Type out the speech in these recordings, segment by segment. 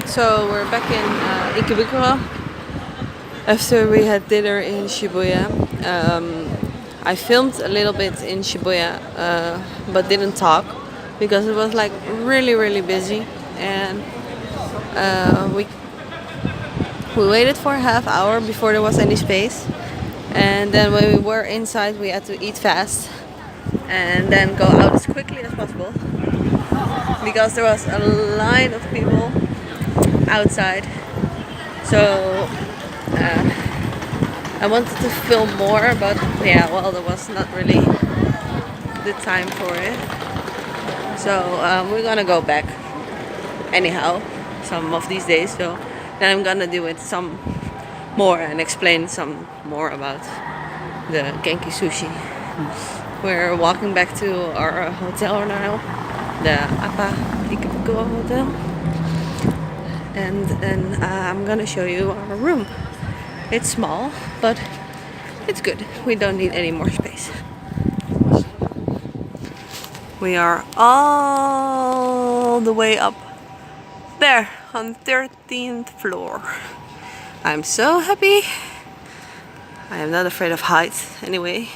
So we're back in Ikebukero after we had dinner in Shibuya. I filmed a little bit in Shibuya, but didn't talk because it was like really busy, and we waited for a half hour before there was any space, and then when we were inside we had to eat fast and then go out as quickly as possible because there was a line of people outside. So I wanted to film more, but yeah, well, there was not really the time for it. So we're gonna go back anyhow some of these days. So then I'm gonna do it some more and explain some more about the Genki Sushi. We're walking back to our hotel now, the ikebukero hotel, and I'm gonna show you our room. It's small, but it's good. We don't need any more space. We are all the way up there on 13th floor. I'm so happy. I am not afraid of heights anyway.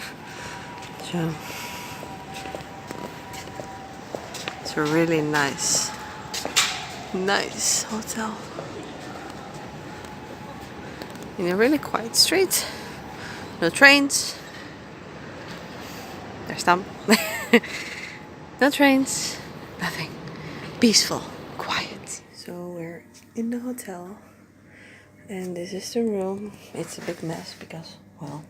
So it's a really nice hotel. In a really quiet street. No trains. There's some. No trains. Nothing. Peaceful. Quiet. So we're in the hotel. And this is the room. It's a big mess because, well,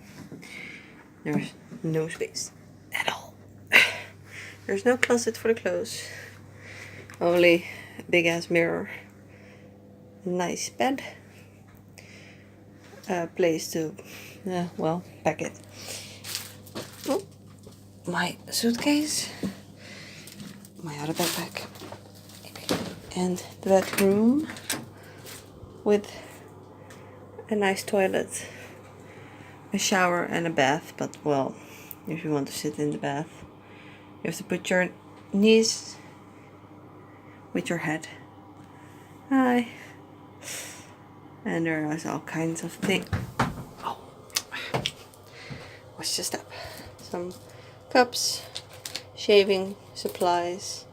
there's no space at all. There's no closet for the clothes. Only a big ass mirror. Nice bed. Place to, well, pack it. Oh, my suitcase. My other backpack. And the bedroom with a nice toilet, a shower and a bath. But well, if you want to sit in the bath, you have to put your knees with your head. Hi. And there is all kinds of things. Oh, what's just up? Some cups, shaving supplies,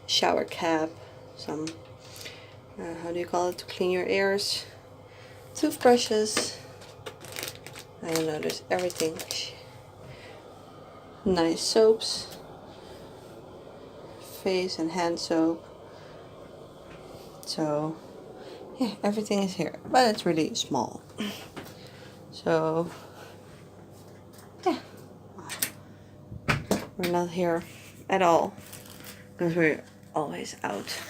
shower cap, some how do you call it, to clean your ears, toothbrushes. I don't know, there's everything. Nice soaps, face and hand soap. So yeah, everything is here, but it's really small. So yeah, we're not here at all because we're always out.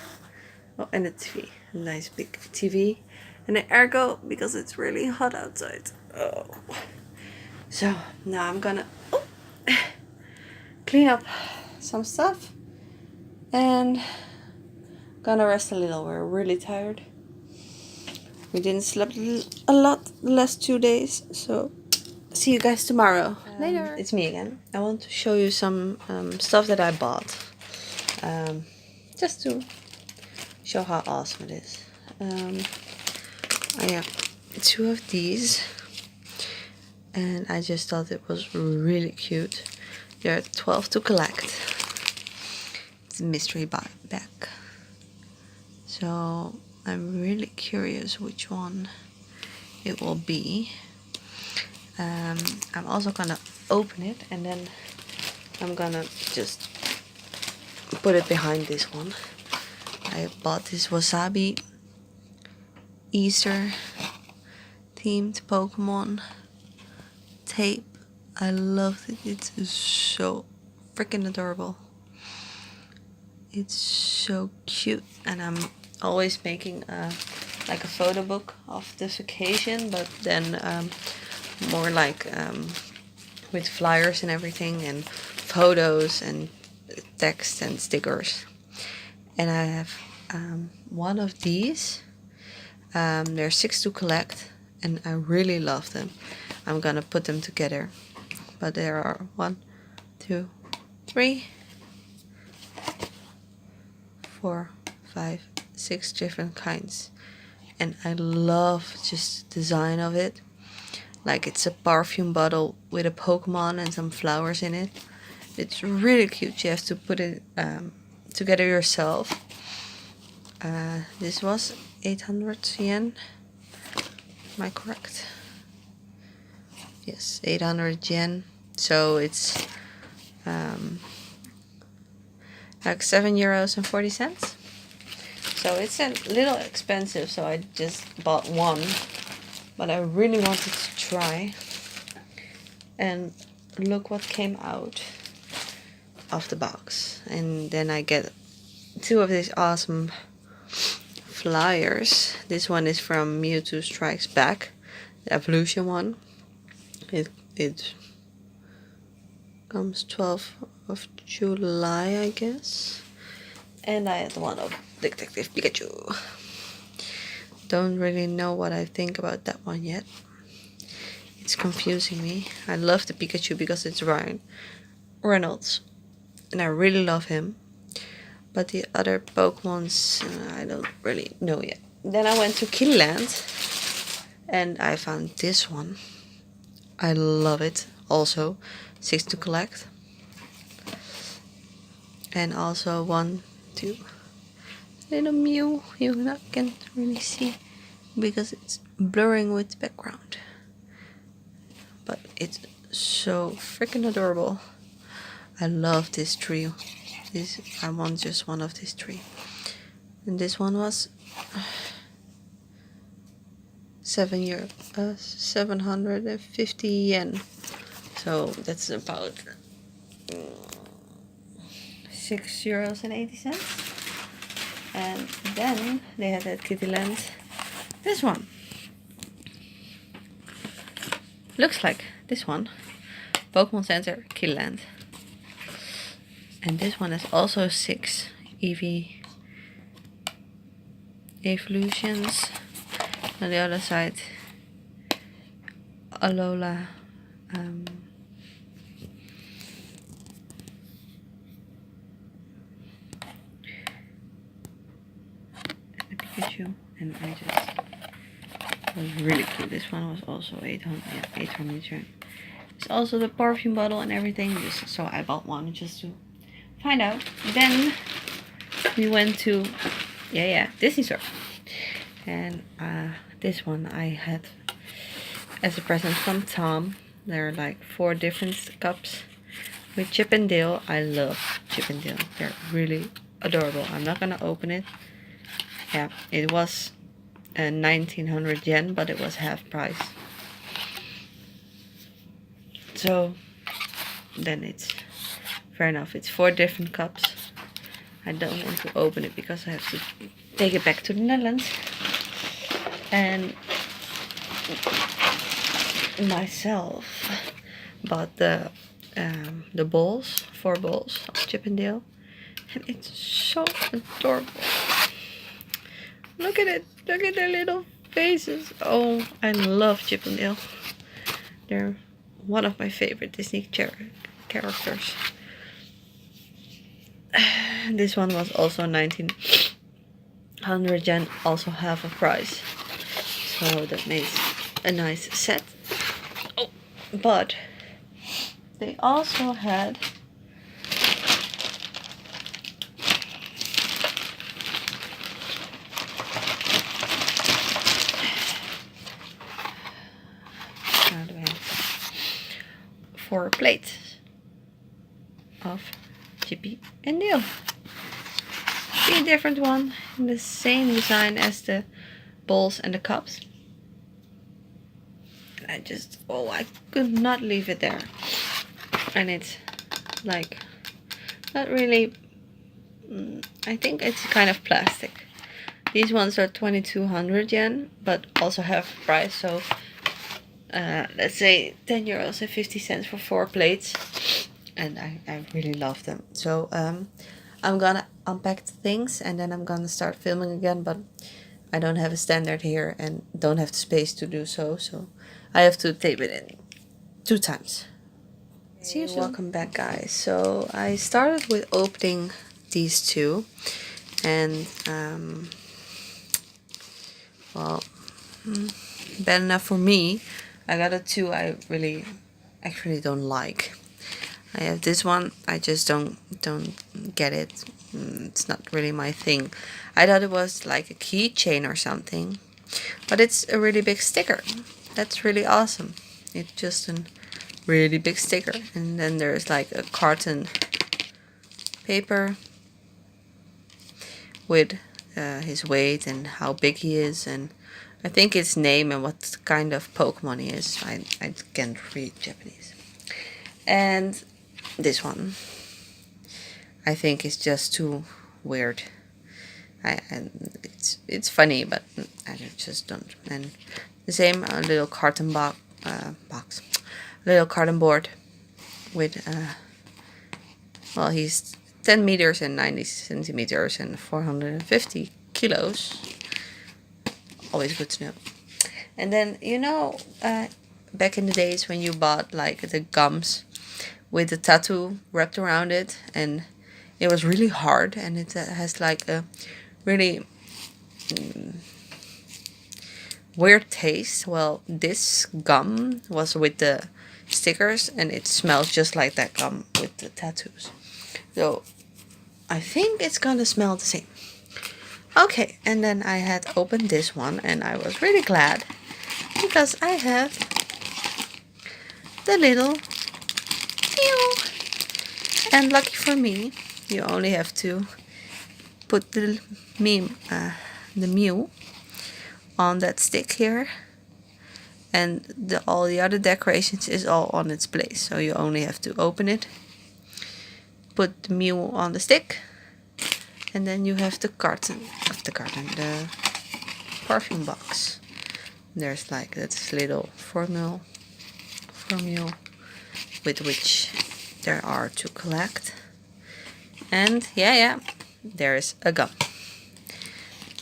Oh, and a TV, a nice big TV, and an airco because it's really hot outside. Oh, so now I'm gonna clean up some stuff and gonna rest a little. We're really tired. We didn't sleep a lot the last 2 days, so see you guys tomorrow. Later. It's me again. I want to show you some stuff that I bought, just to show how awesome it is. I have 2 of these, and I just thought it was really cute. There are 12 to collect. It's a mystery bag. So I'm really curious which one it will be. I'm also gonna open it and then I'm gonna just put it behind this one. I bought this wasabi Easter themed Pokemon tape. I love it. It's so freaking adorable. It's so cute, and I'm always making like a photo book of this occasion, but then more like with flyers and everything, and photos and text and stickers. And I have one of these. There are 6 to collect, and I really love them. I'm gonna put them together, but there are 1, 2, 3, 4, 5, 6 different kinds. And I love just the design of it. Like it's a perfume bottle with a Pokemon and some flowers in it. It's really cute. You have to put it together yourself. This was 800 yen. Am I correct? Yes, 800 yen. So it's like €7.40. So it's a little expensive, so I just bought one. But I really wanted to try. And look what came out of the box. And then I get 2 of these awesome flyers. This one is from Mewtwo Strikes Back, the evolution one. It comes 12th of July, I guess. And I had one of Detective Pikachu. Don't really know what I think about that one yet. It's confusing me. I love the Pikachu because it's Ryan Reynolds, and I really love him. But the other Pokemons, I don't really know yet. Then I went to Kidland, and I found this one. I love it. Also, 6 to collect. And also 1, 2. Little Mew. You can't really see because it's blurring with the background. But it's so freaking adorable. I love this trio. I want just one of these 3. And this one was €750 yen. So that's about €6.80. And then they had at Kittyland this one. Looks like this one. Pokemon Center, Kittyland. And this one is also 6 Eevee evolutions. On the other side, Alola, the Pikachu, and I just was really cute. This one was also 800 yen. It's also the perfume bottle and everything. So I bought one just to find out. Then we went to Disney Store, and this one I had as a present from Tom. There are like 4 different cups with Chip and Dale. I love Chip and Dale. They're really adorable. I'm not gonna open it. Yeah, it was 1900 yen, but it was half price. So then it's fair enough. It's 4 different cups. I don't want to open it because I have to take it back to the Netherlands. And myself bought the balls, 4 balls of Chip and Dale, and it's so adorable. Look at it. Look at their little faces. Oh, I love Chip and Dale. They're one of my favorite Disney characters. This one was also 1900 yen, also half a price. So that makes a nice set. Oh, but they also had four plates of Chippy and Dale. 3 different ones in the same design as the bowls and the cups. And I could not leave it there. And it's like not really, I think it's kind of plastic. These ones are 2200 yen, but also half price, so let's say €10.50 for 4 plates. And I really love them. So I'm gonna unpack the things and then I'm gonna start filming again, but I don't have a standard here and don't have the space to do so, so I have to tape it in 2 times. See you soon. Welcome back, guys. So I started with opening these 2, And well, bad enough for me. I got a 2 I really actually don't like. I have this one, I just don't get it. It's not really my thing. I thought it was like a keychain or something, but it's a really big sticker. That's really awesome. It's just a really big sticker, and then there's like a carton paper with his weight and how big he is, and I think his name and what kind of Pokemon he is. I can't read Japanese. And this one, I think is just too weird. And it's funny, but I just don't. And the same, a little carton box, little carton board with well, he's 10 meters and 90 centimeters and 450 kilos. Always good to know. And then, you know, back in the days when you bought like the gums with the tattoo wrapped around it, and it was really hard, and it has like a really weird taste. Well, this gum was with the stickers, and it smells just like that gum with the tattoos. So I think it's gonna smell the same. Okay, and then I had opened this one, and I was really glad because I have the little mew. And lucky for me, you only have to put the mew on that stick here, and all the other decorations is all on its place. So you only have to open it, put the mew on the stick, and then you have the perfume box. There's like this little formula with which there are to collect. And yeah, there's a gum.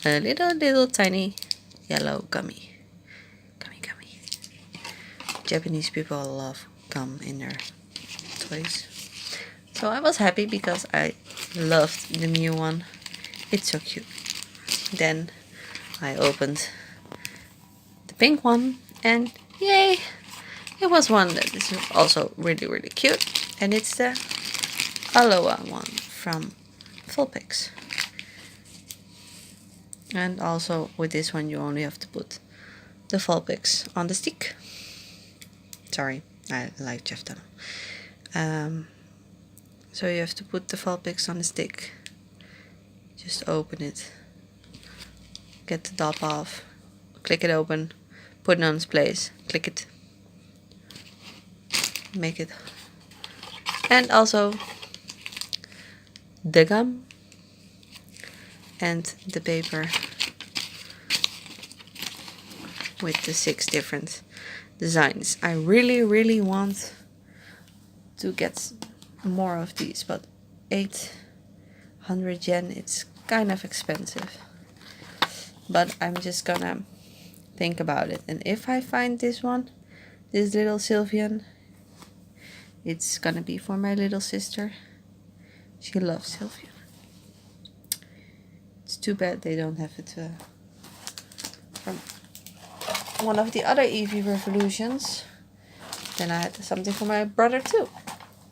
A little tiny yellow gummy. Japanese people love gum in their toys. So I was happy because I loved the new one. It's so cute. Then I opened the pink one, and yay! It was one that is also really cute, and it's the Aloha one from Vulpix. And also with this one you only have to put the Vulpix on the stick. Sorry, I like Jeff Dunham. So you have to put the Vulpix on the stick. Just open it, get the top off, click it open, put it on its place, click it, make it, and also the gum and the paper with the 6 different designs. I really want to get more of these, but 800 yen, it's kind of expensive. But I'm just gonna think about it, and if I find this one, this little Sylvian, it's gonna be for my little sister. She loves Sylvian. It's too bad they don't have it from one of the other Eevee Revolutions. Then I had something for my brother too.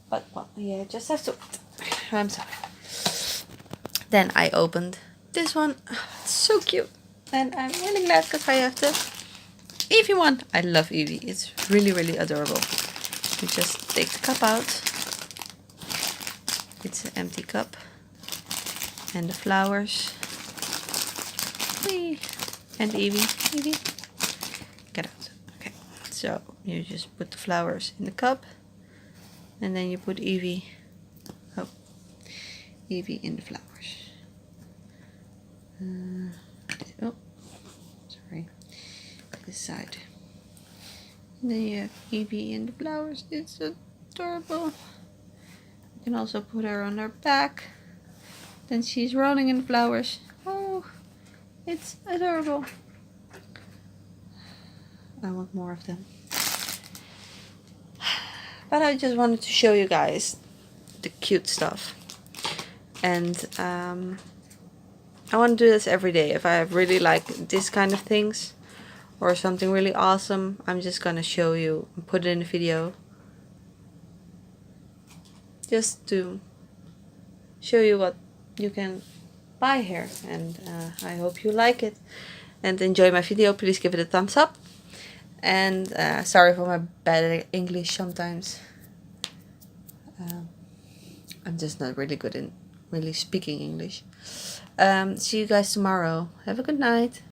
But well, yeah, just have to wait. I'm sorry. Then I opened this one. It's so cute. And I'm really glad because I have the Eevee one. I love Eevee. It's really adorable. You just take the cup out. It's an empty cup. And the flowers. Whee! And Eevee. Get out. Okay. So you just put the flowers in the cup. And then you put Eevee in the flowers. Oh, sorry. This side. And then you have Eevee in the flowers. It's adorable. You can also put her on her back. Then she's rolling in the flowers. Oh, it's adorable. I want more of them. But I just wanted to show you guys the cute stuff. And I want to do this every day. If I really like this kind of things or something really awesome, I'm just gonna show you and put it in a video. Just to show you what you can buy here. And I hope you like it and enjoy my video. Please give it a thumbs up. And sorry for my bad English sometimes. I'm just not really good in really speaking English. See you guys tomorrow. Have a good night.